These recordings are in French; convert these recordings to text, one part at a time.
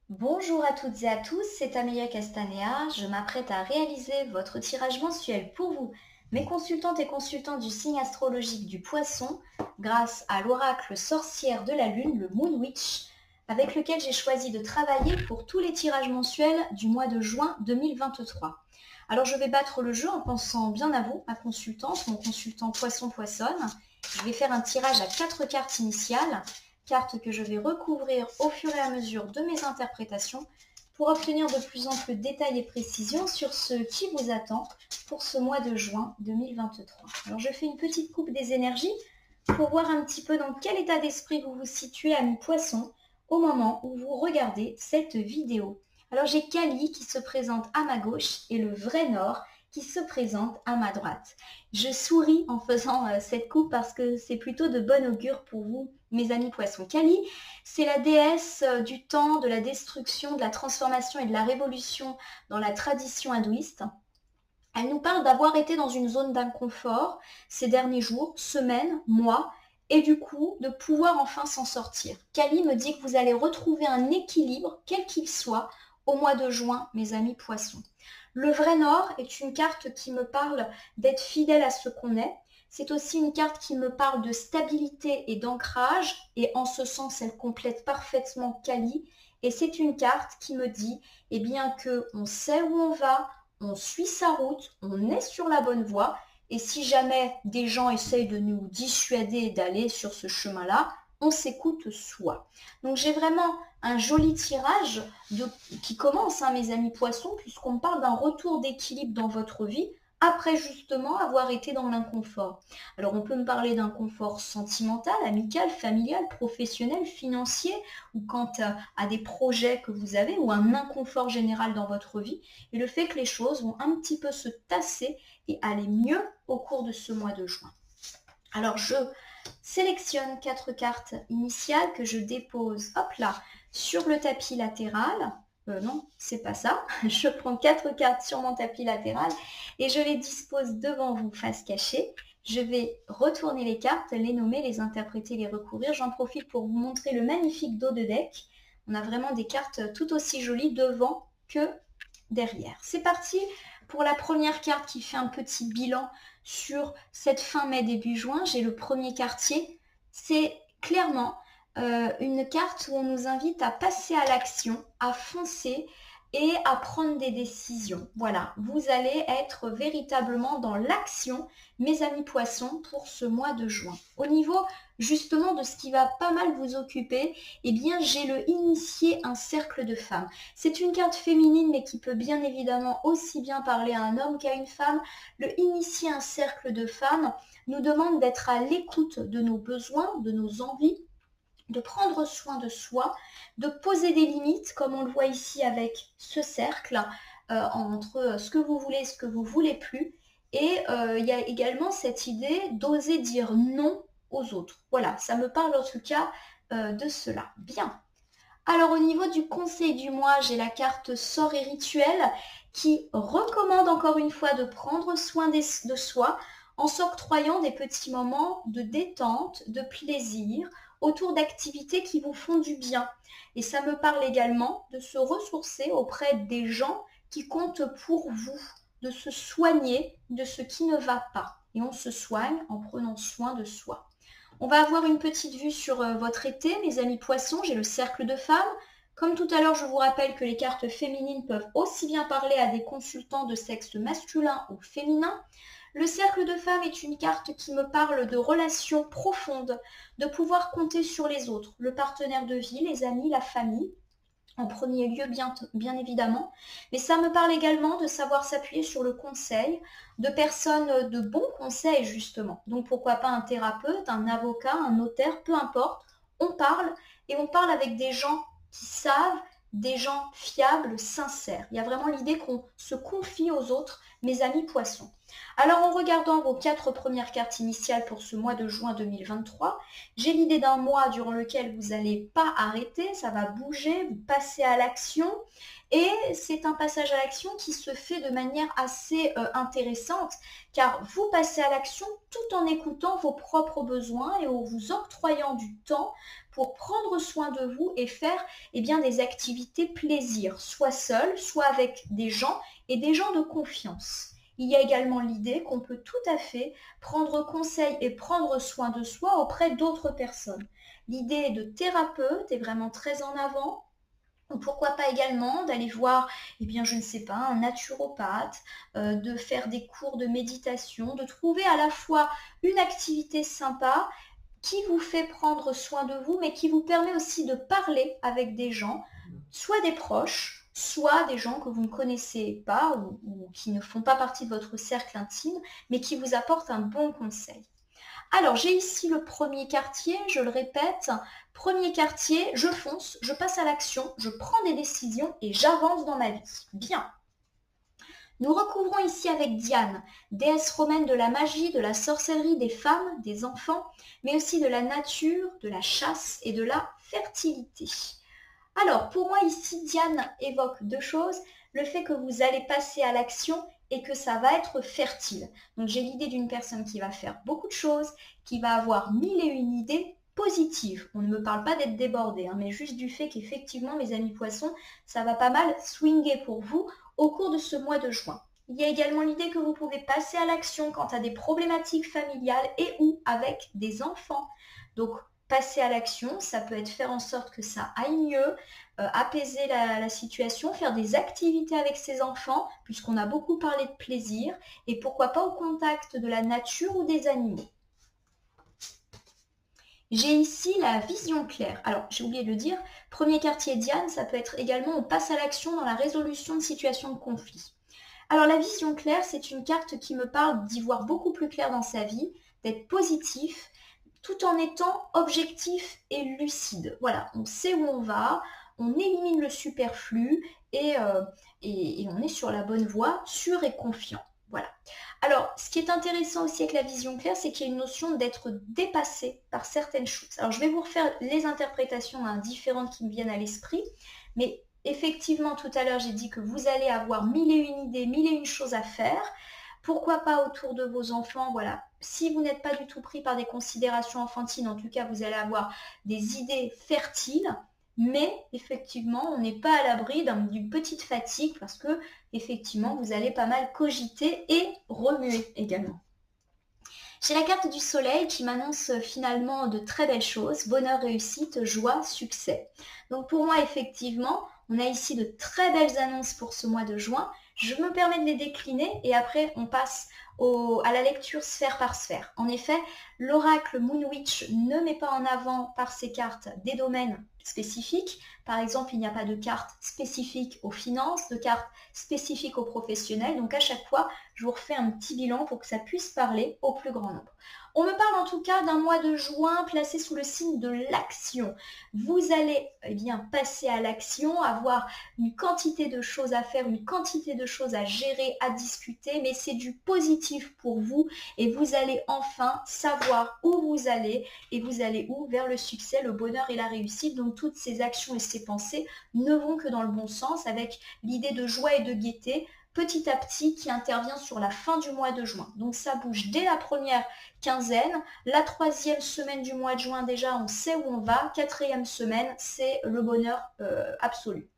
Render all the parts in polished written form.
Bonjour à toutes et à tous, c'est Amelia Castanea. Je m'apprête à réaliser votre tirage mensuel pour vous, mes consultantes et consultants du signe astrologique du Poisson, grâce à l'oracle sorcière de la Lune, le Moon Witch, avec lequel j'ai choisi de travailler pour tous les tirages mensuels du mois de juin 2023. Alors je vais battre le jeu en pensant bien à vous, ma consultante, mon consultant Poisson-Poissonne. Je vais faire un tirage à 4 cartes initiales, cartes que je vais recouvrir au fur et à mesure de mes interprétations pour obtenir de plus en plus de détails et précisions sur ce qui vous attend pour ce mois de juin 2023. Alors je fais une petite coupe des énergies pour voir un petit peu dans quel état d'esprit vous vous situez, amis poissons, au moment où vous regardez cette vidéo. Alors j'ai Kali qui se présente à ma gauche et le vrai Nord qui se présente à ma droite. Je souris en faisant cette coupe parce que c'est plutôt de bon augure pour vous, mes amis poissons. Kali, c'est la déesse du temps, de la destruction, de la transformation et de la révolution dans la tradition hindouiste. Elle nous parle d'avoir été dans une zone d'inconfort ces derniers jours, semaines, mois, et du coup de pouvoir enfin s'en sortir. Kali me dit que vous allez retrouver un équilibre, quel qu'il soit, au mois de juin, mes amis poissons. Le vrai Nord est une carte qui me parle d'être fidèle à ce qu'on est. C'est aussi une carte qui me parle de stabilité et d'ancrage, et en ce sens, elle complète parfaitement Kali. Et c'est une carte qui me dit, eh bien, qu'on sait où on va, on suit sa route, on est sur la bonne voie. Et si jamais des gens essayent de nous dissuader d'aller sur ce chemin-là, on s'écoute soi. Donc j'ai vraiment un joli tirage qui commence, mes amis poissons, puisqu'on parle d'un retour d'équilibre dans votre vie après justement avoir été dans l'inconfort. Alors on peut me parler d'un confort sentimental, amical, familial, professionnel, financier, ou quant à des projets que vous avez, ou un inconfort général dans votre vie, et le fait que les choses vont un petit peu se tasser et aller mieux au cours de ce mois de juin. Alors je sélectionne 4 cartes initiales que je dépose, hop là, sur le tapis latéral. Non, c'est pas ça. Je prends 4 cartes sur mon tapis latéral et je les dispose devant vous, face cachée. Je vais retourner les cartes, les nommer, les interpréter, les recouvrir. J'en profite pour vous montrer le magnifique dos de deck. On a vraiment des cartes tout aussi jolies devant que derrière. C'est parti pour la première carte qui fait un petit bilan sur cette fin mai, début juin. J'ai le premier quartier. C'est clairement une carte où on nous invite à passer à l'action, à foncer et à prendre des décisions. Voilà, vous allez être véritablement dans l'action, mes amis poissons, pour ce mois de juin. Au niveau justement de ce qui va pas mal vous occuper, eh bien j'ai le initier un cercle de femmes. C'est une carte féminine mais qui peut bien évidemment aussi bien parler à un homme qu'à une femme. Le initier un cercle de femmes nous demande d'être à l'écoute de nos besoins, de nos envies, de prendre soin de soi, de poser des limites, comme on le voit ici avec ce cercle, entre ce que vous voulez et ce que vous ne voulez plus. Et il y a également cette idée d'oser dire non aux autres. Voilà, ça me parle en tout cas de cela. Bien. Alors au niveau du conseil du mois, j'ai la carte sort et rituel qui recommande encore une fois de prendre soin de soi en s'octroyant des petits moments de détente, de plaisir autour d'activités qui vous font du bien. Et ça me parle également de se ressourcer auprès des gens qui comptent pour vous, de se soigner de ce qui ne va pas. Et on se soigne en prenant soin de soi. On va avoir une petite vue sur votre été, mes amis poissons. J'ai le cercle de femmes. Comme tout à l'heure, je vous rappelle que les cartes féminines peuvent aussi bien parler à des consultants de sexe masculin ou féminin. Le cercle de femmes est une carte qui me parle de relations profondes, de pouvoir compter sur les autres, le partenaire de vie, les amis, la famille, en premier lieu bien évidemment, mais ça me parle également de savoir s'appuyer sur le conseil de personnes de bons conseils justement. Donc pourquoi pas un thérapeute, un avocat, un notaire, peu importe, on parle et on parle avec des gens qui savent, des gens fiables, sincères. Il y a vraiment l'idée qu'on se confie aux autres, mes amis poissons. Alors en regardant vos 4 premières cartes initiales pour ce mois de juin 2023, j'ai l'idée d'un mois durant lequel vous n'allez pas arrêter, ça va bouger, vous passez à l'action et c'est un passage à l'action qui se fait de manière assez intéressante car vous passez à l'action tout en écoutant vos propres besoins et en vous octroyant du temps pour prendre soin de vous et faire des activités plaisir, soit seul, soit avec des gens et des gens de confiance. Il y a également l'idée qu'on peut tout à fait prendre conseil et prendre soin de soi auprès d'autres personnes. L'idée de thérapeute est vraiment très en avant. Ou pourquoi pas également d'aller voir, je ne sais pas, un naturopathe, de faire des cours de méditation, de trouver à la fois une activité sympa qui vous fait prendre soin de vous, mais qui vous permet aussi de parler avec des gens, soit des proches, soit des gens que vous ne connaissez pas ou qui ne font pas partie de votre cercle intime, mais qui vous apportent un bon conseil. Alors, j'ai ici le premier quartier, je le répète. Premier quartier, je fonce, je passe à l'action, je prends des décisions et j'avance dans ma vie. Bien. Nous recouvrons ici avec Diane, déesse romaine de la magie, de la sorcellerie, des femmes, des enfants, mais aussi de la nature, de la chasse et de la fertilité. Alors, pour moi ici, Diane évoque deux choses. Le fait que vous allez passer à l'action et que ça va être fertile. Donc j'ai l'idée d'une personne qui va faire beaucoup de choses, qui va avoir mille et une idées positives. On ne me parle pas d'être débordé, mais juste du fait qu'effectivement, mes amis poissons, ça va pas mal swinger pour vous au cours de ce mois de juin. Il y a également l'idée que vous pouvez passer à l'action quant à des problématiques familiales et ou avec des enfants. Donc passer à l'action, ça peut être faire en sorte que ça aille mieux, apaiser la situation, faire des activités avec ses enfants, puisqu'on a beaucoup parlé de plaisir, et pourquoi pas au contact de la nature ou des animaux. J'ai ici la vision claire. Alors, j'ai oublié de le dire, premier quartier Diane, ça peut être également on passe à l'action dans la résolution de situations de conflit. Alors, la vision claire, c'est une carte qui me parle d'y voir beaucoup plus clair dans sa vie, d'être positif, tout en étant objectif et lucide. Voilà, on sait où on va, on élimine le superflu et on est sur la bonne voie, sûr et confiant. Voilà. Alors, ce qui est intéressant aussi avec la vision claire, c'est qu'il y a une notion d'être dépassé par certaines choses. Alors, je vais vous refaire les interprétations différentes qui me viennent à l'esprit, mais effectivement, tout à l'heure, j'ai dit que vous allez avoir mille et une idées, mille et une choses à faire. Pourquoi pas autour de vos enfants, voilà. Si vous n'êtes pas du tout pris par des considérations enfantines, en tout cas, vous allez avoir des idées fertiles, mais effectivement, on n'est pas à l'abri d'une petite fatigue parce que, effectivement, vous allez pas mal cogiter et remuer également. J'ai la carte du soleil qui m'annonce finalement de très belles choses, bonheur, réussite, joie, succès. Donc pour moi, effectivement, on a ici de très belles annonces pour ce mois de juin. Je me permets de les décliner et après on passe à la lecture sphère par sphère. En effet, l'oracle Moonwitch ne met pas en avant par ses cartes des domaines spécifiques. Par exemple, il n'y a pas de carte spécifique aux finances, de carte spécifique aux professionnels. Donc à chaque fois, je vous refais un petit bilan pour que ça puisse parler au plus grand nombre. On me parle en tout cas d'un mois de juin placé sous le signe de l'action. Vous allez passer à l'action, avoir une quantité de choses à faire, une quantité de choses à gérer, à discuter, mais c'est du positif pour vous et vous allez enfin savoir où vous allez et vous allez où? Vers le succès, le bonheur et la réussite. Donc toutes ces actions et ces pensées ne vont que dans le bon sens avec l'idée de joie et de gaieté petit à petit qui intervient sur la fin du mois de juin. Donc ça bouge dès la première quinzaine. La troisième semaine du mois de juin, déjà, on sait où on va. Quatrième semaine, c'est le bonheur absolu.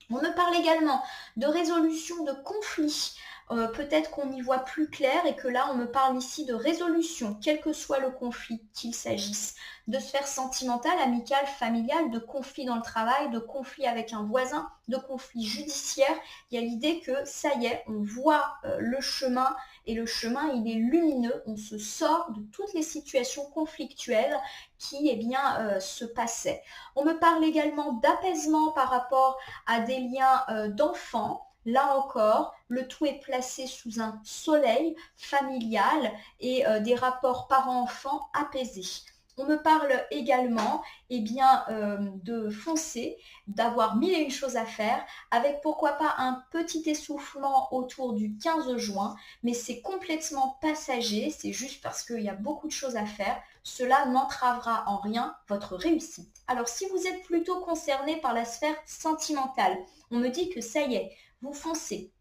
On me parle également de résolution de conflits. Peut-être qu'on y voit plus clair et que là, on me parle ici de résolution, quel que soit le conflit, qu'il s'agisse de sphère sentimentale, amicale, familiale, de conflit dans le travail, de conflit avec un voisin, de conflit judiciaire. Il y a l'idée que ça y est, on voit le chemin et le chemin, il est lumineux. On se sort de toutes les situations conflictuelles qui se passaient. On me parle également d'apaisement par rapport à des liens d'enfants. Là encore, le tout est placé sous un soleil familial et des rapports parents-enfants apaisés. On me parle également de foncer, d'avoir mille et une choses à faire, avec pourquoi pas un petit essoufflement autour du 15 juin, mais c'est complètement passager, c'est juste parce qu'il y a beaucoup de choses à faire. Cela n'entravera en rien votre réussite. Alors si vous êtes plutôt concerné par la sphère sentimentale, on me dit que ça y est, vous foncez,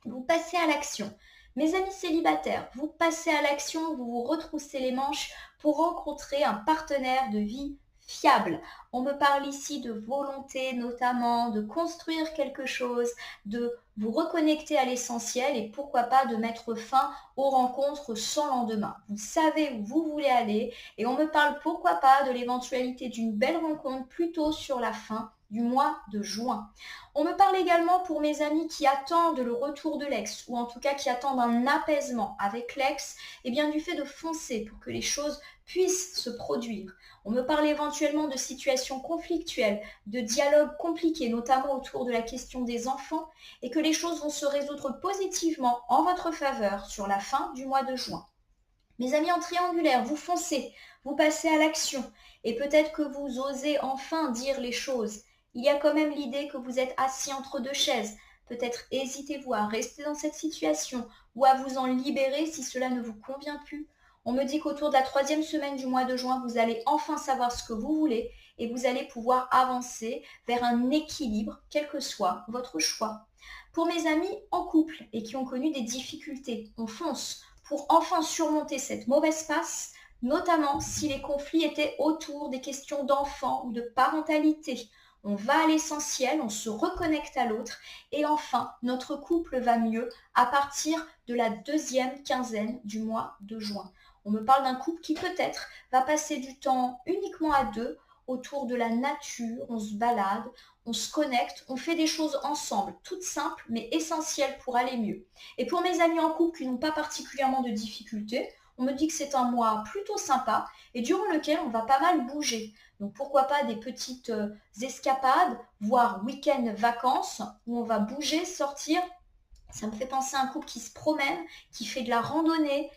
vous passez à l'action. Mes amis célibataires, vous passez à l'action, vous vous retroussez les manches pour rencontrer un partenaire de vie fiable. On me parle ici de volonté notamment, de construire quelque chose, de vous reconnecter à l'essentiel et pourquoi pas de mettre fin aux rencontres sans lendemain. Vous savez où vous voulez aller et on me parle pourquoi pas de l'éventualité d'une belle rencontre plutôt sur la fin du mois de juin. On me parle également pour mes amis qui attendent le retour de l'ex ou en tout cas qui attendent un apaisement avec l'ex, et bien du fait de foncer pour que les choses puissent se produire. On me parle éventuellement de situations conflictuelles, de dialogues compliqués, notamment autour de la question des enfants, et que les choses vont se résoudre positivement en votre faveur sur la fin du mois de juin. Mes amis en triangulaire, vous foncez, vous passez à l'action, et peut-être que vous osez enfin dire les choses. Il y a quand même l'idée que vous êtes assis entre deux chaises. Peut-être hésitez-vous à rester dans cette situation ou à vous en libérer si cela ne vous convient plus. On me dit qu'autour de la 3e semaine du mois de juin, vous allez enfin savoir ce que vous voulez et vous allez pouvoir avancer vers un équilibre, quel que soit votre choix. Pour mes amis en couple et qui ont connu des difficultés, on fonce pour enfin surmonter cette mauvaise passe, notamment si les conflits étaient autour des questions d'enfants ou de parentalité. On va à l'essentiel, on se reconnecte à l'autre et enfin, notre couple va mieux à partir de la 2e quinzaine du mois de juin. On me parle d'un couple qui peut-être va passer du temps uniquement à deux autour de la nature, on se balade, on se connecte, on fait des choses ensemble, toutes simples mais essentielles pour aller mieux. Et pour mes amis en couple qui n'ont pas particulièrement de difficultés, on me dit que c'est un mois plutôt sympa et durant lequel on va pas mal bouger. Donc pourquoi pas des petites escapades, voire week-end vacances, où on va bouger, sortir. Ça me fait penser à un couple qui se promène, qui fait de la randonnée,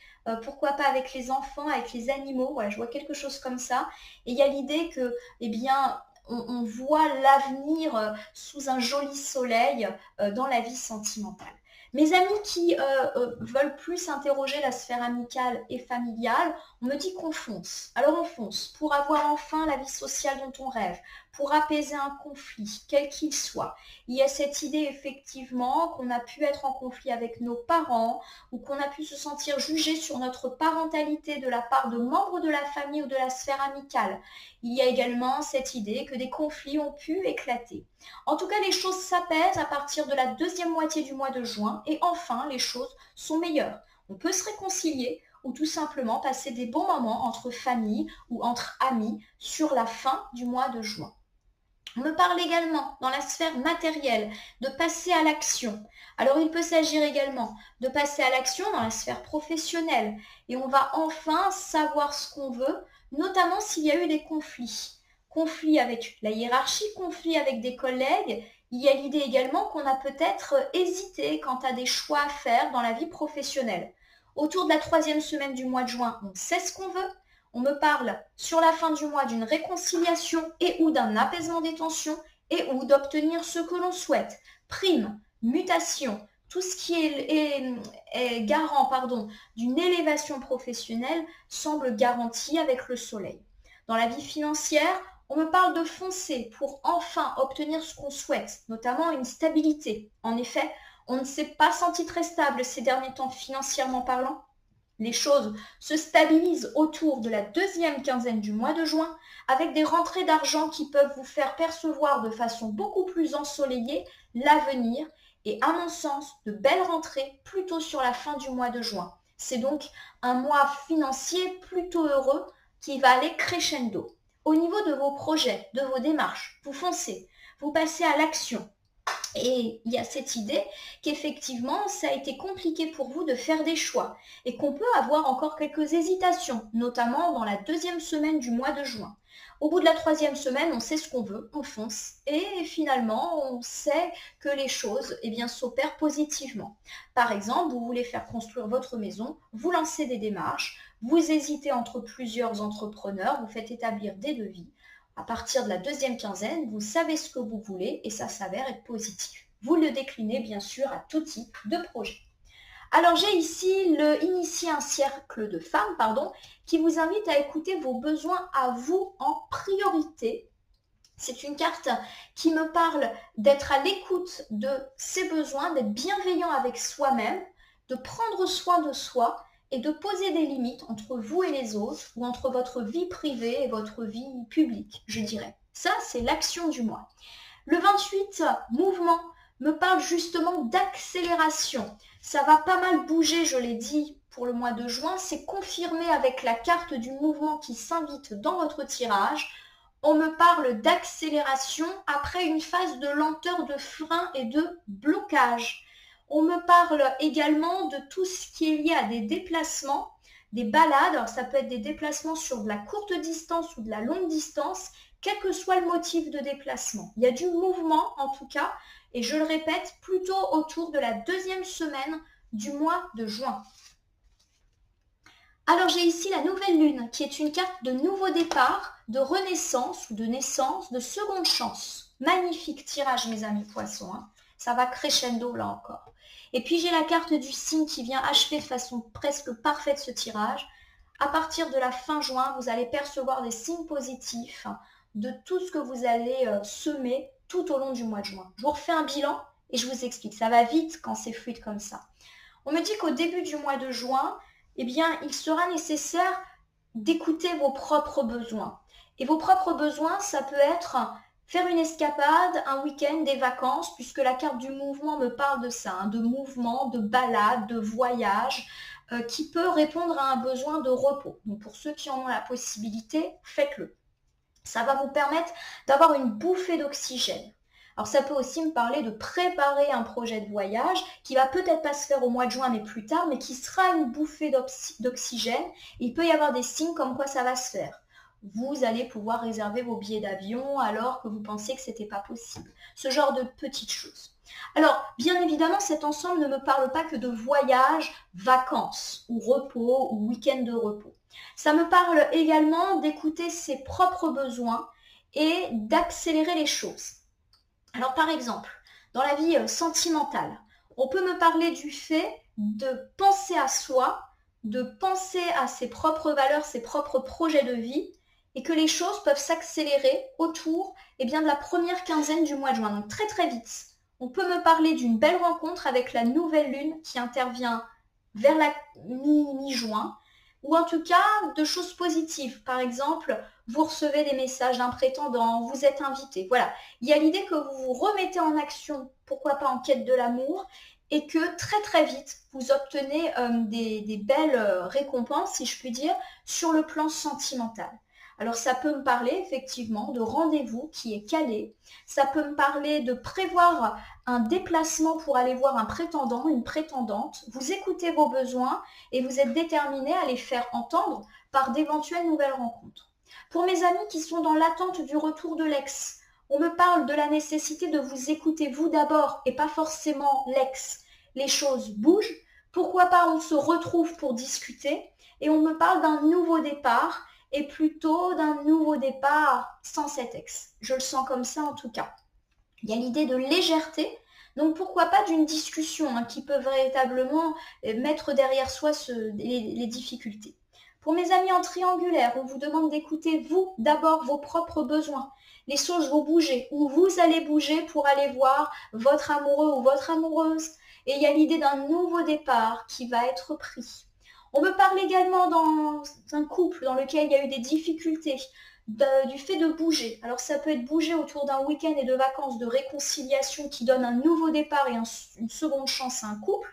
pourquoi pas avec les enfants, avec les animaux. Voilà, je vois quelque chose comme ça. Et il y a l'idée que, eh bien, on voit l'avenir sous un joli soleil dans la vie sentimentale. Mes amis qui veulent plus interroger la sphère amicale et familiale, on me dit qu'on fonce. Alors on fonce pour avoir enfin la vie sociale dont on rêve, pour apaiser un conflit, quel qu'il soit. Il y a cette idée effectivement qu'on a pu être en conflit avec nos parents ou qu'on a pu se sentir jugé sur notre parentalité de la part de membres de la famille ou de la sphère amicale. Il y a également cette idée que des conflits ont pu éclater. En tout cas, les choses s'apaisent à partir de la 2e moitié du mois de juin et enfin, les choses sont meilleures. On peut se réconcilier ou tout simplement passer des bons moments entre familles ou entre amis sur la fin du mois de juin. On me parle également dans la sphère matérielle de passer à l'action. Alors il peut s'agir également de passer à l'action dans la sphère professionnelle et on va enfin savoir ce qu'on veut, notamment s'il y a eu des conflits. Conflits avec la hiérarchie, conflits avec des collègues. Il y a l'idée également qu'on a peut-être hésité quant à des choix à faire dans la vie professionnelle. Autour de la 3e semaine du mois de juin, on sait ce qu'on veut. On me parle sur la fin du mois d'une réconciliation et ou d'un apaisement des tensions et ou d'obtenir ce que l'on souhaite. Prime, mutation, tout ce qui est garant d'une élévation professionnelle semble garanti avec le soleil. Dans la vie financière, on me parle de foncer pour enfin obtenir ce qu'on souhaite, notamment une stabilité. En effet, on ne s'est pas senti très stable ces derniers temps financièrement parlant. Les choses se stabilisent autour de la 2e quinzaine du mois de juin avec des rentrées d'argent qui peuvent vous faire percevoir de façon beaucoup plus ensoleillée l'avenir et à mon sens de belles rentrées plutôt sur la fin du mois de juin. C'est donc un mois financier plutôt heureux qui va aller crescendo. Au niveau de vos projets, de vos démarches, vous foncez, vous passez à l'action. Et il y a cette idée qu'effectivement, ça a été compliqué pour vous de faire des choix et qu'on peut avoir encore quelques hésitations, notamment dans la 2e semaine du mois de juin. Au bout de la 3e semaine, on sait ce qu'on veut, on fonce et finalement, on sait que les choses s'opèrent positivement. Par exemple, vous voulez faire construire votre maison, vous lancez des démarches, vous hésitez entre plusieurs entrepreneurs, vous faites établir des devis. À partir de la deuxième quinzaine, vous savez ce que vous voulez et ça s'avère être positif. Vous le déclinez bien sûr à tout type de projet. Alors j'ai ici le Initier un cercle de femmes, qui vous invite à écouter vos besoins à vous en priorité. C'est une carte qui me parle d'être à l'écoute de ses besoins, d'être bienveillant avec soi-même, de prendre soin de soi et de poser des limites entre vous et les autres ou entre votre vie privée et votre vie publique, je dirais. Ça, c'est l'action du mois. Le 28, mouvement, me parle justement d'accélération. Ça va pas mal bouger, je l'ai dit, pour le mois de juin. C'est confirmé avec la carte du mouvement qui s'invite dans votre tirage. On me parle d'accélération après une phase de lenteur, de frein et de blocage. On me parle également de tout ce qui est lié à des déplacements, des balades. Alors ça peut être des déplacements sur de la courte distance ou de la longue distance, quel que soit le motif de déplacement. Il y a du mouvement en tout cas, et je le répète, plutôt autour de la deuxième semaine du mois de juin. Alors j'ai ici la nouvelle lune qui est une carte de nouveau départ, de renaissance ou de naissance, de seconde chance. Magnifique tirage mes amis poissons, hein. Ça va crescendo là encore. Et puis j'ai la carte du signe qui vient achever de façon presque parfaite ce tirage. À partir de la fin juin, vous allez percevoir des signes positifs de tout ce que vous allez semer tout au long du mois de juin. Je vous refais un bilan et je vous explique. Ça va vite quand c'est fluide comme ça. On me dit qu'au début du mois de juin, eh bien, il sera nécessaire d'écouter vos propres besoins. Et vos propres besoins, ça peut être faire une escapade, un week-end, des vacances, puisque la carte du mouvement me parle de ça, de mouvement, de balade, de voyage, qui peut répondre à un besoin de repos. Donc pour ceux qui en ont la possibilité, faites-le. Ça va vous permettre d'avoir une bouffée d'oxygène. Alors ça peut aussi me parler de préparer un projet de voyage qui va peut-être pas se faire au mois de juin mais plus tard, mais qui sera une bouffée d'oxygène. Il peut y avoir des signes comme quoi ça va se faire. Vous allez pouvoir réserver vos billets d'avion alors que vous pensiez que ce n'était pas possible. Ce genre de petites choses. Alors, bien évidemment, cet ensemble ne me parle pas que de voyage, vacances ou repos ou week-end de repos. Ça me parle également d'écouter ses propres besoins et d'accélérer les choses. Alors par exemple, dans la vie sentimentale, on peut me parler du fait de penser à soi, de penser à ses propres valeurs, ses propres projets de vie, et que les choses peuvent s'accélérer autour de la première quinzaine du mois de juin, donc très très vite. On peut me parler d'une belle rencontre avec la nouvelle lune qui intervient vers la mi-juin, ou en tout cas de choses positives. Par exemple, vous recevez des messages d'un prétendant, vous êtes invité. Voilà, il y a l'idée que vous vous remettez en action, pourquoi pas en quête de l'amour, et que très très vite, vous obtenez des belles récompenses, si je puis dire, sur le plan sentimental. Alors ça peut me parler effectivement de rendez-vous qui est calé, ça peut me parler de prévoir un déplacement pour aller voir un prétendant, une prétendante, vous écoutez vos besoins et vous êtes déterminé à les faire entendre par d'éventuelles nouvelles rencontres. Pour mes amis qui sont dans l'attente du retour de l'ex, on me parle de la nécessité de vous écouter vous d'abord et pas forcément l'ex. Les choses bougent, pourquoi pas on se retrouve pour discuter et on me parle d'un nouveau départ et plutôt d'un nouveau départ sans cet ex. Je le sens comme ça en tout cas. Il y a l'idée de légèreté, donc pourquoi pas d'une discussion qui peut véritablement mettre derrière soi les difficultés. Pour mes amis en triangulaire, on vous demande d'écouter vous d'abord vos propres besoins. Les choses vont bouger, ou vous allez bouger pour aller voir votre amoureux ou votre amoureuse. Et il y a l'idée d'un nouveau départ qui va être pris. On me parle également dans un couple dans lequel il y a eu des difficultés, du fait de bouger. Alors ça peut être bouger autour d'un week-end et de vacances, de réconciliation qui donne un nouveau départ et une seconde chance à un couple.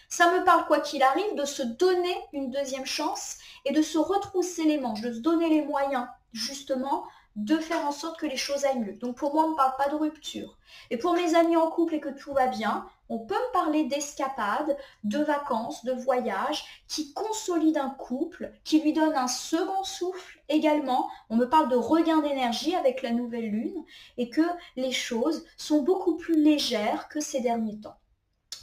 Ça me parle, quoi qu'il arrive, de se donner une deuxième chance et de se retrousser les manches, de se donner les moyens, justement, de faire en sorte que les choses aillent mieux. Donc pour moi, on ne parle pas de rupture. Et pour mes amis en couple et que tout va bien, on peut me parler d'escapade, de vacances, de voyages, qui consolident un couple, qui lui donne un second souffle également. On me parle de regain d'énergie avec la nouvelle lune et que les choses sont beaucoup plus légères que ces derniers temps.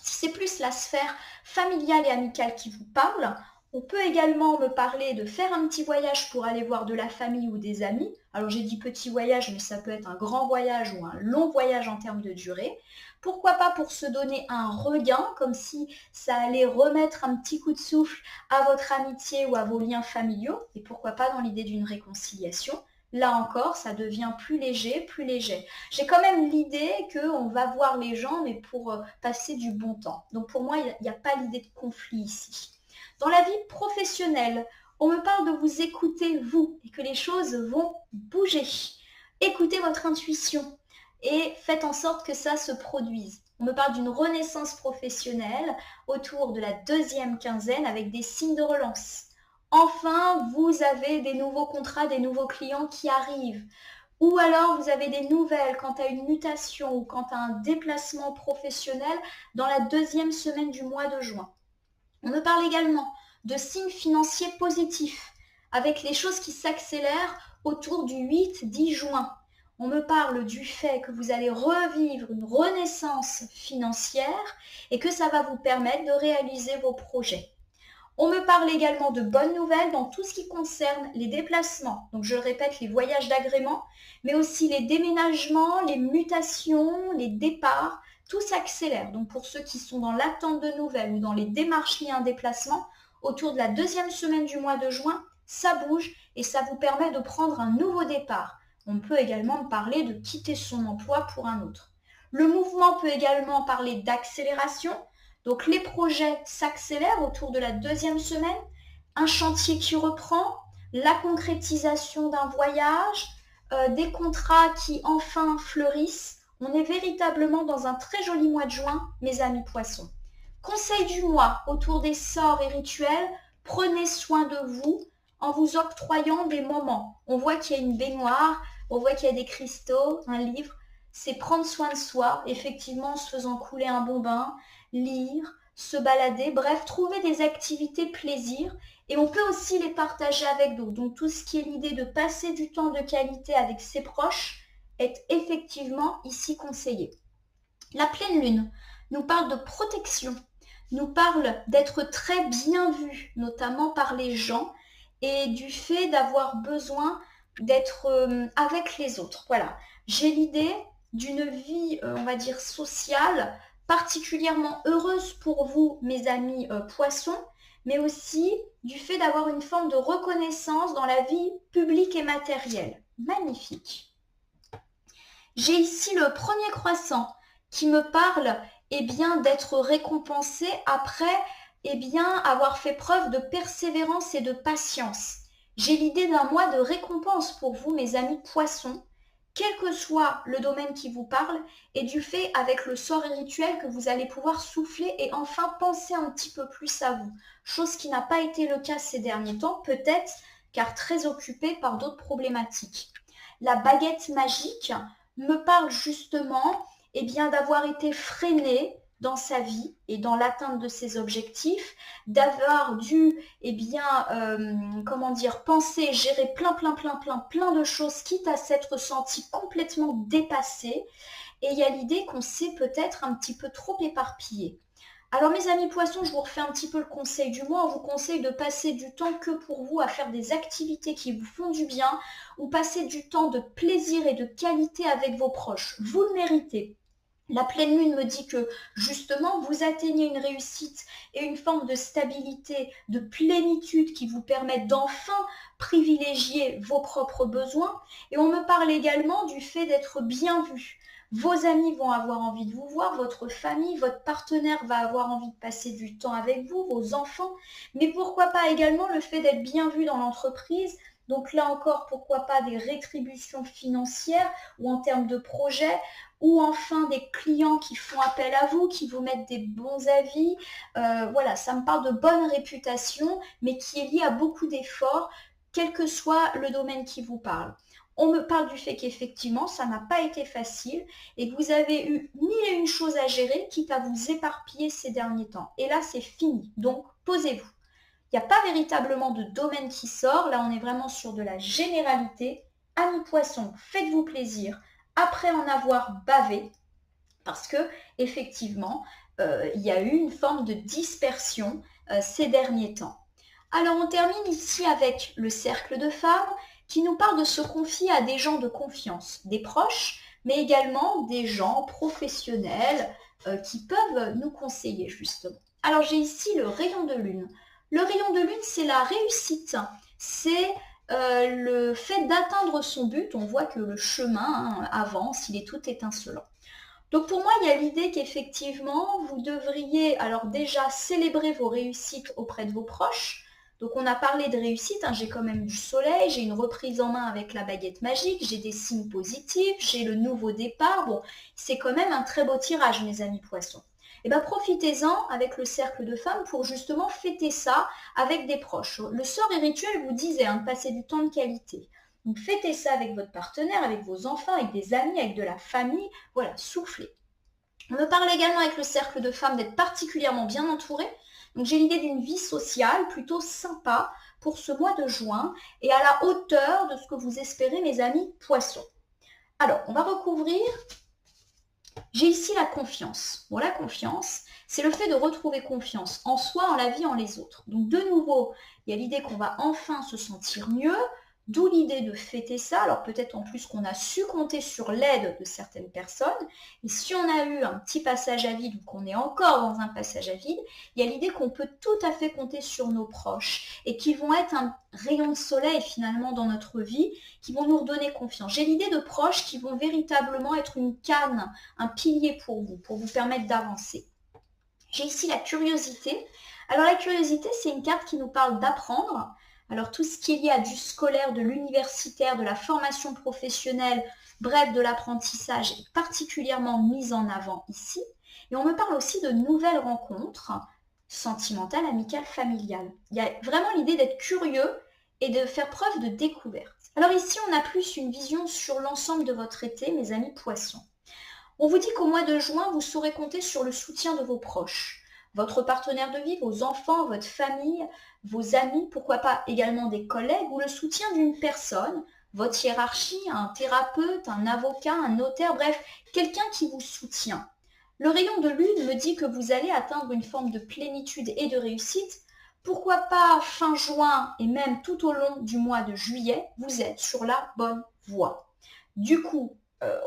Si c'est plus la sphère familiale et amicale qui vous parle, On peut également me parler de faire un petit voyage pour aller voir de la famille ou des amis. Alors j'ai dit petit voyage, mais ça peut être un grand voyage ou un long voyage en termes de durée. Pourquoi pas pour se donner un regain, comme si ça allait remettre un petit coup de souffle à votre amitié ou à vos liens familiaux. Et pourquoi pas dans l'idée d'une réconciliation. Là encore, ça devient plus léger, plus léger. J'ai quand même l'idée qu'on va voir les gens, mais pour passer du bon temps. Donc pour moi, il n'y a pas l'idée de conflit ici. Dans la vie professionnelle, on me parle de vous écouter, vous, et que les choses vont bouger. Écoutez votre intuition et faites en sorte que ça se produise. On me parle d'une renaissance professionnelle autour de la deuxième quinzaine avec des signes de relance. Enfin, vous avez des nouveaux contrats, des nouveaux clients qui arrivent. Ou alors, vous avez des nouvelles quant à une mutation ou quant à un déplacement professionnel dans la deuxième semaine du mois de juin. On me parle également de signes financiers positifs, avec les choses qui s'accélèrent autour du 8-10 juin. On me parle du fait que vous allez revivre une renaissance financière et que ça va vous permettre de réaliser vos projets. On me parle également de bonnes nouvelles dans tout ce qui concerne les déplacements. Donc je le répète, les voyages d'agrément, mais aussi les déménagements, les mutations, les départs, tout s'accélère. Donc pour ceux qui sont dans l'attente de nouvelles ou dans les démarches liées à un déplacement, autour de la deuxième semaine du mois de juin, ça bouge et ça vous permet de prendre un nouveau départ. On peut également parler de quitter son emploi pour un autre. Le mouvement peut également parler d'accélération. Donc les projets s'accélèrent autour de la deuxième semaine, un chantier qui reprend, la concrétisation d'un voyage, des contrats qui enfin fleurissent. On est véritablement dans un très joli mois de juin, mes amis poissons. Conseil du mois autour des sorts et rituels, prenez soin de vous en vous octroyant des moments. On voit qu'il y a une baignoire, on voit qu'il y a des cristaux, un livre. C'est prendre soin de soi, effectivement en se faisant couler un bon bain, lire, se balader, bref, trouver des activités plaisir et on peut aussi les partager avec d'autres. Donc tout ce qui est l'idée de passer du temps de qualité avec ses proches est effectivement ici conseillé. La pleine lune nous parle de protection, nous parle d'être très bien vu, notamment par les gens et du fait d'avoir besoin d'être avec les autres. Voilà, j'ai l'idée d'une vie, on va dire, sociale, particulièrement heureuse pour vous, mes amis poissons, mais aussi du fait d'avoir une forme de reconnaissance dans la vie publique et matérielle. Magnifique. J'ai ici le premier croissant qui me parle bien, d'être récompensé après bien, avoir fait preuve de persévérance et de patience. J'ai l'idée d'un mois de récompense pour vous, mes amis poissons, quel que soit le domaine qui vous parle, et du fait avec le sort et rituel que vous allez pouvoir souffler et enfin penser un petit peu plus à vous. Chose qui n'a pas été le cas ces derniers temps, peut-être car très occupé par d'autres problématiques. La baguette magique me parle justement bien, d'avoir été freiné dans sa vie et dans l'atteinte de ses objectifs, d'avoir dû penser, gérer plein de choses, quitte à s'être senti complètement dépassé. Et il y a l'idée qu'on s'est peut-être un petit peu trop éparpillé. Alors mes amis poissons, je vous refais un petit peu le conseil du mois. On vous conseille de passer du temps que pour vous à faire des activités qui vous font du bien ou passer du temps de plaisir et de qualité avec vos proches. Vous le méritez. La pleine lune me dit que justement vous atteignez une réussite et une forme de stabilité, de plénitude qui vous permettent d'enfin privilégier vos propres besoins. Et on me parle également du fait d'être bien vu. Vos amis vont avoir envie de vous voir, votre famille, votre partenaire va avoir envie de passer du temps avec vous, vos enfants. Mais pourquoi pas également le fait d'être bien vu dans l'entreprise. Donc là encore, pourquoi pas des rétributions financières ou en termes de projets, ou enfin des clients qui font appel à vous, qui vous mettent des bons avis. Voilà, ça me parle de bonne réputation, mais qui est liée à beaucoup d'efforts, quel que soit le domaine qui vous parle. On me parle du fait qu'effectivement, ça n'a pas été facile et que vous avez eu mille et une choses à gérer, quitte à vous éparpiller ces derniers temps. Et là, c'est fini. Donc, posez-vous. Il n'y a pas véritablement de domaine qui sort. Là, on est vraiment sur de la généralité. Amis poissons, faites-vous plaisir après en avoir bavé, parce que effectivement, il y a eu une forme de dispersion ces derniers temps. Alors on termine ici avec le cercle de femmes qui nous parle de se confier à des gens de confiance, des proches, mais également des gens professionnels qui peuvent nous conseiller justement. Alors j'ai ici le rayon de lune. Le rayon de lune, c'est la réussite, c'est le fait d'atteindre son but. On voit que le chemin avance, il est tout étincelant. Donc pour moi, il y a l'idée qu'effectivement, vous devriez alors déjà célébrer vos réussites auprès de vos proches. Donc on a parlé de réussite, j'ai quand même du soleil, j'ai une reprise en main avec la baguette magique, j'ai des signes positifs, j'ai le nouveau départ. Bon, c'est quand même un très beau tirage, mes amis poissons. Et bien profitez-en avec le cercle de femmes pour justement fêter ça avec des proches. Le sort et rituel vous disait de passer du temps de qualité. Donc fêtez ça avec votre partenaire, avec vos enfants, avec des amis, avec de la famille. Voilà, soufflez. On me parle également avec le cercle de femmes d'être particulièrement bien entouré. Donc j'ai l'idée d'une vie sociale plutôt sympa pour ce mois de juin et à la hauteur de ce que vous espérez, mes amis poissons. Alors, on va recouvrir. J'ai ici la confiance. Bon, la confiance, c'est le fait de retrouver confiance en soi, en la vie, en les autres. Donc de nouveau, il y a l'idée qu'on va enfin se sentir mieux, d'où l'idée de fêter ça. Alors peut-être en plus qu'on a su compter sur l'aide de certaines personnes. Et si on a eu un petit passage à vide ou qu'on est encore dans un passage à vide, il y a l'idée qu'on peut tout à fait compter sur nos proches et qu'ils vont être un rayon de soleil finalement dans notre vie, qui vont nous redonner confiance. J'ai l'idée de proches qui vont véritablement être une canne, un pilier pour vous permettre d'avancer. J'ai ici la curiosité. Alors la curiosité, c'est une carte qui nous parle d'apprendre. Alors tout ce qui est lié à du scolaire, de l'universitaire, de la formation professionnelle, bref, de l'apprentissage est particulièrement mis en avant ici. Et on me parle aussi de nouvelles rencontres sentimentales, amicales, familiales. Il y a vraiment l'idée d'être curieux et de faire preuve de découverte. Alors ici, on a plus une vision sur l'ensemble de votre été, mes amis poissons. On vous dit qu'au mois de juin, vous saurez compter sur le soutien de vos proches. Votre partenaire de vie, vos enfants, votre famille, vos amis, pourquoi pas également des collègues ou le soutien d'une personne, votre hiérarchie, un thérapeute, un avocat, un notaire, bref, quelqu'un qui vous soutient. Le rayon de lune me dit que vous allez atteindre une forme de plénitude et de réussite. Pourquoi pas fin juin et même tout au long du mois de juillet, vous êtes sur la bonne voie. Du coup,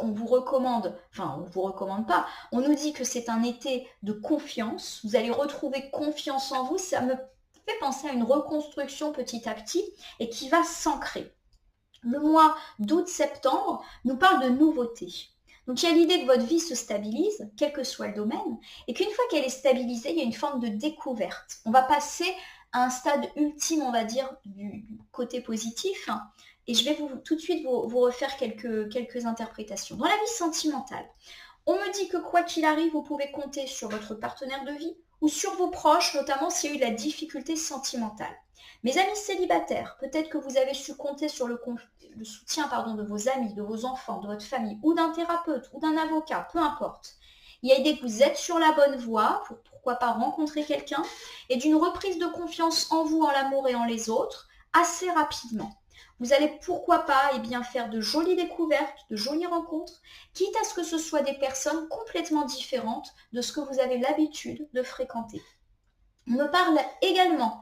on vous recommande pas, on nous dit que c'est un été de confiance, vous allez retrouver confiance en vous, ça me fait penser à une reconstruction petit à petit et qui va s'ancrer. Le mois d'août-septembre nous parle de nouveautés. Donc il y a l'idée que votre vie se stabilise, quel que soit le domaine, et qu'une fois qu'elle est stabilisée, il y a une forme de découverte. On va passer à un stade ultime, on va dire, du côté positif, et je vais tout de suite vous refaire quelques interprétations. Dans la vie sentimentale, on me dit que quoi qu'il arrive, vous pouvez compter sur votre partenaire de vie ou sur vos proches, notamment s'il y a eu de la difficulté sentimentale. Mes amis célibataires, peut-être que vous avez su compter sur le soutien de vos amis, de vos enfants, de votre famille, ou d'un thérapeute, ou d'un avocat, peu importe. Il y a l'idée que vous êtes sur la bonne voie, pour pourquoi pas rencontrer quelqu'un, et d'une reprise de confiance en vous, en l'amour et en les autres, assez rapidement. Vous allez pourquoi pas faire de jolies découvertes, de jolies rencontres, quitte à ce que ce soit des personnes complètement différentes de ce que vous avez l'habitude de fréquenter. On me parle également,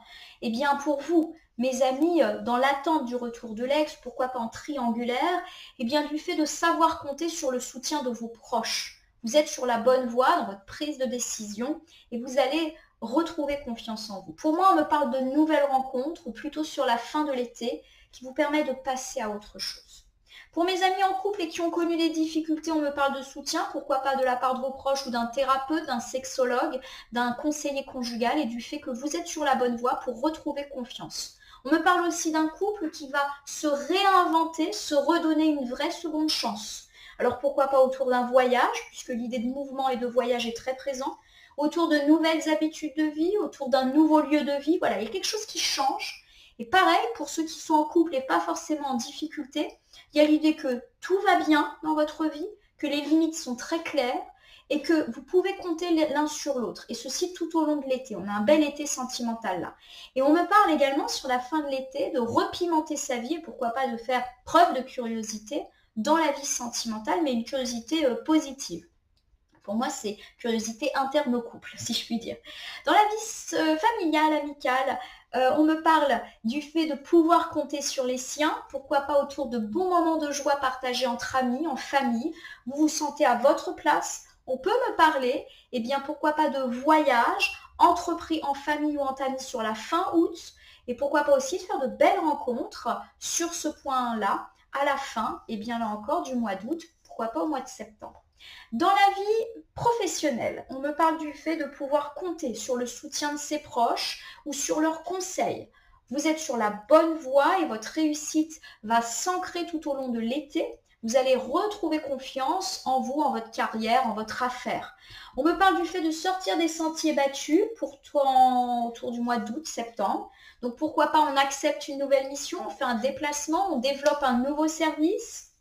pour vous, mes amis, dans l'attente du retour de l'ex, pourquoi pas en triangulaire, du fait de savoir compter sur le soutien de vos proches. Vous êtes sur la bonne voie dans votre prise de décision et vous allez retrouver confiance en vous. Pour moi, on me parle de nouvelles rencontres, ou plutôt sur la fin de l'été, qui vous permet de passer à autre chose. Pour mes amis en couple et qui ont connu des difficultés, on me parle de soutien, pourquoi pas de la part de vos proches ou d'un thérapeute, d'un sexologue, d'un conseiller conjugal et du fait que vous êtes sur la bonne voie pour retrouver confiance. On me parle aussi d'un couple qui va se réinventer, se redonner une vraie seconde chance. Alors pourquoi pas autour d'un voyage, puisque l'idée de mouvement et de voyage est très présente, autour de nouvelles habitudes de vie, autour d'un nouveau lieu de vie, voilà, il y a quelque chose qui change. Et pareil, pour ceux qui sont en couple et pas forcément en difficulté, il y a l'idée que tout va bien dans votre vie, que les limites sont très claires et que vous pouvez compter l'un sur l'autre. Et ceci tout au long de l'été. On a un bel été sentimental là. Et on me parle également sur la fin de l'été de repimenter sa vie et pourquoi pas de faire preuve de curiosité dans la vie sentimentale, mais une curiosité positive. Pour moi, c'est curiosité interne au couple, si je puis dire. Dans la vie familiale, amicale, on me parle du fait de pouvoir compter sur les siens, pourquoi pas autour de bons moments de joie partagés entre amis, en famille. Vous vous sentez à votre place. On peut me parler, eh bien pourquoi pas de voyage entrepris en famille ou en famille sur la fin août, et pourquoi pas aussi de faire de belles rencontres sur ce point-là à la fin, et bien là encore du mois d'août, pourquoi pas au mois de septembre. Dans la vie professionnelle, on me parle du fait de pouvoir compter sur le soutien de ses proches ou sur leurs conseils. Vous êtes sur la bonne voie et votre réussite va s'ancrer tout au long de l'été. Vous allez retrouver confiance en vous, en votre carrière, en votre affaire. On me parle du fait de sortir des sentiers battus pour autour du mois d'août, septembre. Donc pourquoi pas on accepte une nouvelle mission, on fait un déplacement, on développe un nouveau service.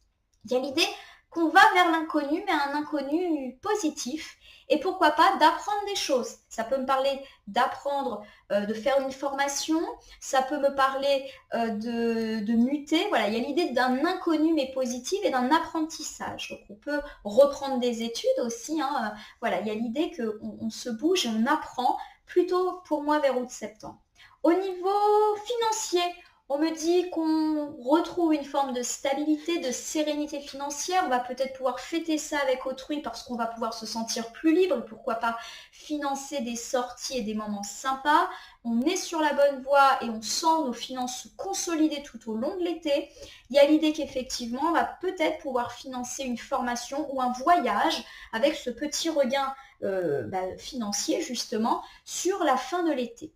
Il y a l'idée qu'on va vers l'inconnu, mais un inconnu positif. Et pourquoi pas d'apprendre des choses. Ça peut me parler d'apprendre, de faire une formation. Ça peut me parler de muter. Voilà, il y a l'idée d'un inconnu mais positif et d'un apprentissage. Donc on peut reprendre des études aussi. Hein. Voilà, il y a l'idée qu'on se bouge et on apprend plutôt pour moi vers août-septembre. Au niveau financier, on me dit qu'on retrouve une forme de stabilité, de sérénité financière. On va peut-être pouvoir fêter ça avec autrui parce qu'on va pouvoir se sentir plus libre. Pourquoi pas financer des sorties et des moments sympas. On est sur la bonne voie et on sent nos finances se consolider tout au long de l'été. Il y a l'idée qu'effectivement, on va peut-être pouvoir financer une formation ou un voyage avec ce petit regain financier justement sur la fin de l'été.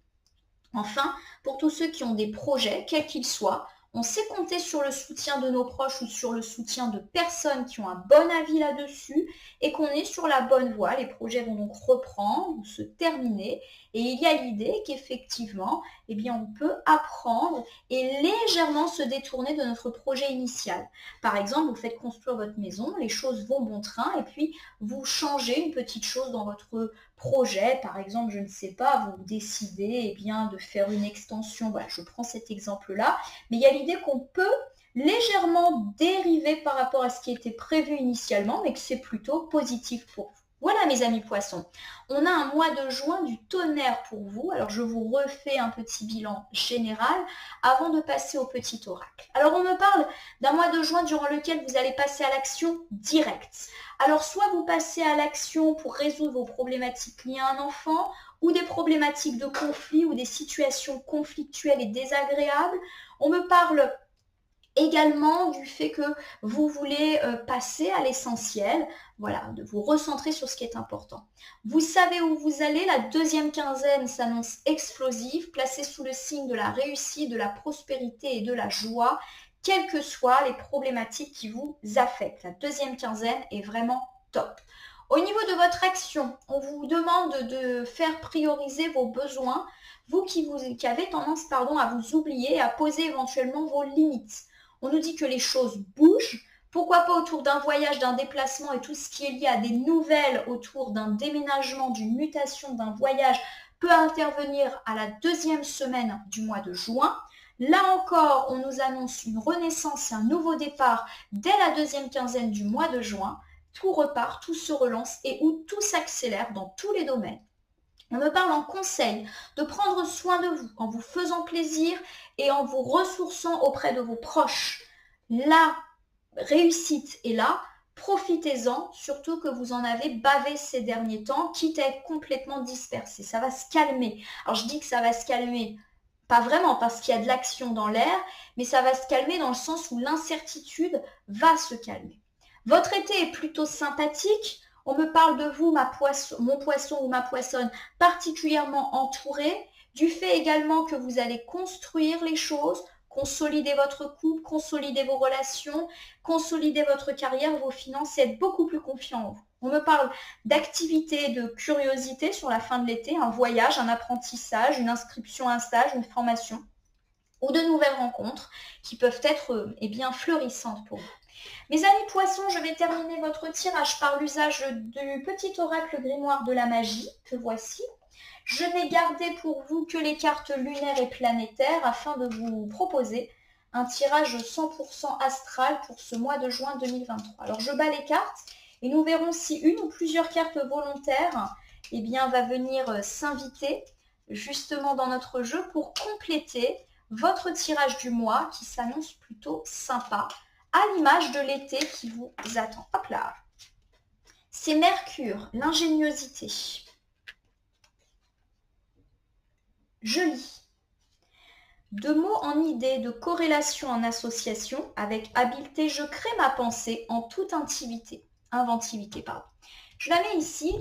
Enfin, pour tous ceux qui ont des projets, quels qu'ils soient, on sait compter sur le soutien de nos proches ou sur le soutien de personnes qui ont un bon avis là-dessus et qu'on est sur la bonne voie. Les projets vont donc reprendre ou se terminer et il y a l'idée qu'effectivement, eh bien, on peut apprendre et légèrement se détourner de notre projet initial. Par exemple, vous faites construire votre maison, les choses vont bon train et puis vous changez une petite chose dans votre projet. Par exemple, je ne sais pas, vous décidez bien, de faire une extension. Voilà, je prends cet exemple-là. Mais il y a l'idée qu'on peut légèrement dériver par rapport à ce qui était prévu initialement, mais que c'est plutôt positif pour vous. Voilà mes amis poissons, on a un mois de juin du tonnerre pour vous. Alors je vous refais un petit bilan général avant de passer au petit oracle. Alors on me parle d'un mois de juin durant lequel vous allez passer à l'action directe. Alors soit vous passez à l'action pour résoudre vos problématiques liées à un enfant ou des problématiques de conflit ou des situations conflictuelles et désagréables. On me parle également du fait que vous voulez passer à l'essentiel, voilà, de vous recentrer sur ce qui est important. Vous savez où vous allez, la deuxième quinzaine s'annonce explosive, placée sous le signe de la réussite, de la prospérité et de la joie, quelles que soient les problématiques qui vous affectent. La deuxième quinzaine est vraiment top. Au niveau de votre action, on vous demande de faire prioriser vos besoins, vous qui avez tendance à vous oublier et à poser éventuellement vos limites. On nous dit que les choses bougent. Pourquoi pas autour d'un voyage, d'un déplacement et tout ce qui est lié à des nouvelles autour d'un déménagement, d'une mutation, d'un voyage peut intervenir à la deuxième semaine du mois de juin. Là encore, on nous annonce une renaissance et un nouveau départ dès la deuxième quinzaine du mois de juin. Tout repart, tout se relance et où tout s'accélère dans tous les domaines. On me parle en conseil de prendre soin de vous en vous faisant plaisir et en vous ressourçant auprès de vos proches. La réussite est là, profitez-en, surtout que vous en avez bavé ces derniers temps, quitte à être complètement dispersé. Ça va se calmer. Alors je dis que ça va se calmer, pas vraiment parce qu'il y a de l'action dans l'air, mais ça va se calmer dans le sens où l'incertitude va se calmer. Votre été est plutôt sympathique. On me parle de vous, mon poisson ou ma poissonne, particulièrement entouré, du fait également que vous allez construire les choses, consolider votre couple, consolider vos relations, consolider votre carrière, vos finances et être beaucoup plus confiant en vous. On me parle d'activité, de curiosité sur la fin de l'été, un voyage, un apprentissage, une inscription à un stage, une formation ou de nouvelles rencontres qui peuvent être florissantes pour vous. Mes amis poissons, je vais terminer votre tirage par l'usage du petit oracle grimoire de la magie que voici. Je n'ai gardé pour vous que les cartes lunaires et planétaires afin de vous proposer un tirage 100% astral pour ce mois de juin 2023. Alors je bats les cartes Et nous verrons si une ou plusieurs cartes volontaires eh bien, va venir s'inviter justement dans notre jeu pour compléter votre tirage du mois qui s'annonce plutôt sympa, à l'image de l'été qui vous attend. Hop là. C'est Mercure, l'ingéniosité. Je lis. De mots en idées, de corrélation en association, avec habileté, je crée ma pensée en toute inventivité. Je la mets ici.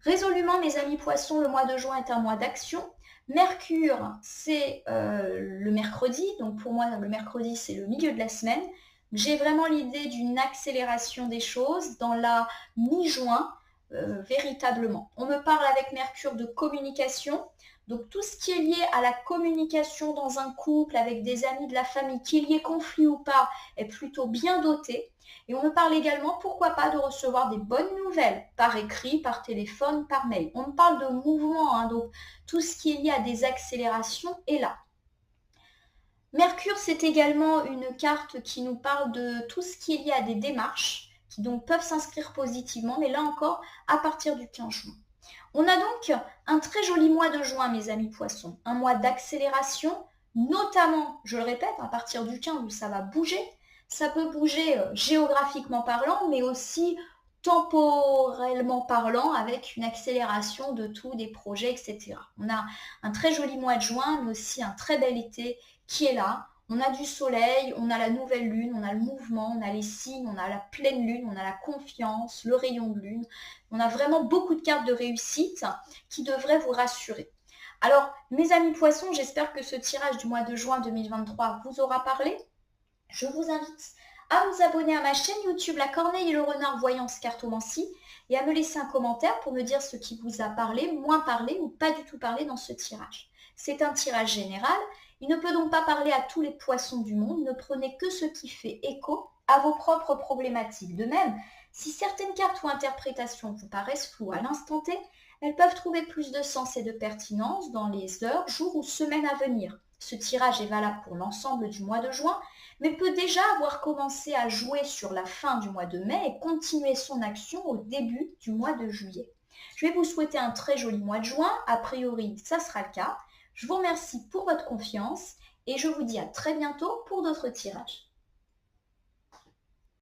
Résolument, mes amis poissons, le mois de juin est un mois d'action. Mercure, c'est le mercredi. Donc pour moi, le mercredi, c'est le milieu de la semaine. J'ai vraiment l'idée d'une accélération des choses dans la mi-juin, véritablement. On me parle avec Mercure de communication. Donc tout ce qui est lié à la communication dans un couple, avec des amis de la famille, qu'il y ait conflit ou pas, est plutôt bien doté. Et on me parle également, pourquoi pas, de recevoir des bonnes nouvelles, par écrit, par téléphone, par mail. On me parle de mouvement, hein, donc tout ce qui est lié à des accélérations est là. Mercure, c'est également une carte qui nous parle de tout ce qui est lié à des démarches, qui donc peuvent s'inscrire positivement, mais là encore, à partir du 15 juin. On a donc un très joli mois de juin, mes amis poissons. Un mois d'accélération, notamment, je le répète, à partir du 15 où ça va bouger. Ça peut bouger géographiquement parlant, mais aussi temporellement parlant, avec une accélération de tout, des projets, etc. On a un très joli mois de juin, mais aussi un très bel été qui est là. On a du soleil, on a la nouvelle lune, on a le mouvement, on a les signes, on a la pleine lune, on a la confiance, le rayon de lune. On a vraiment beaucoup de cartes de réussite qui devraient vous rassurer. Alors, mes amis poissons, j'espère que ce tirage du mois de juin 2023 vous aura parlé. Je vous invite à vous abonner à ma chaîne YouTube La Corneille et le Renard Voyance Cartomancie et à me laisser un commentaire pour me dire ce qui vous a parlé, moins parlé ou pas du tout parlé dans ce tirage. C'est un tirage général. Il ne peut donc pas parler à tous les poissons du monde. Ne prenez que ce qui fait écho à vos propres problématiques. De même, si certaines cartes ou interprétations vous paraissent floues à l'instant T, elles peuvent trouver plus de sens et de pertinence dans les heures, jours ou semaines à venir. Ce tirage est valable pour l'ensemble du mois de juin, mais peut déjà avoir commencé à jouer sur la fin du mois de mai et continuer son action au début du mois de juillet. Je vais vous souhaiter un très joli mois de juin. A priori, ça sera le cas. Je vous remercie pour votre confiance et je vous dis à très bientôt pour d'autres tirages.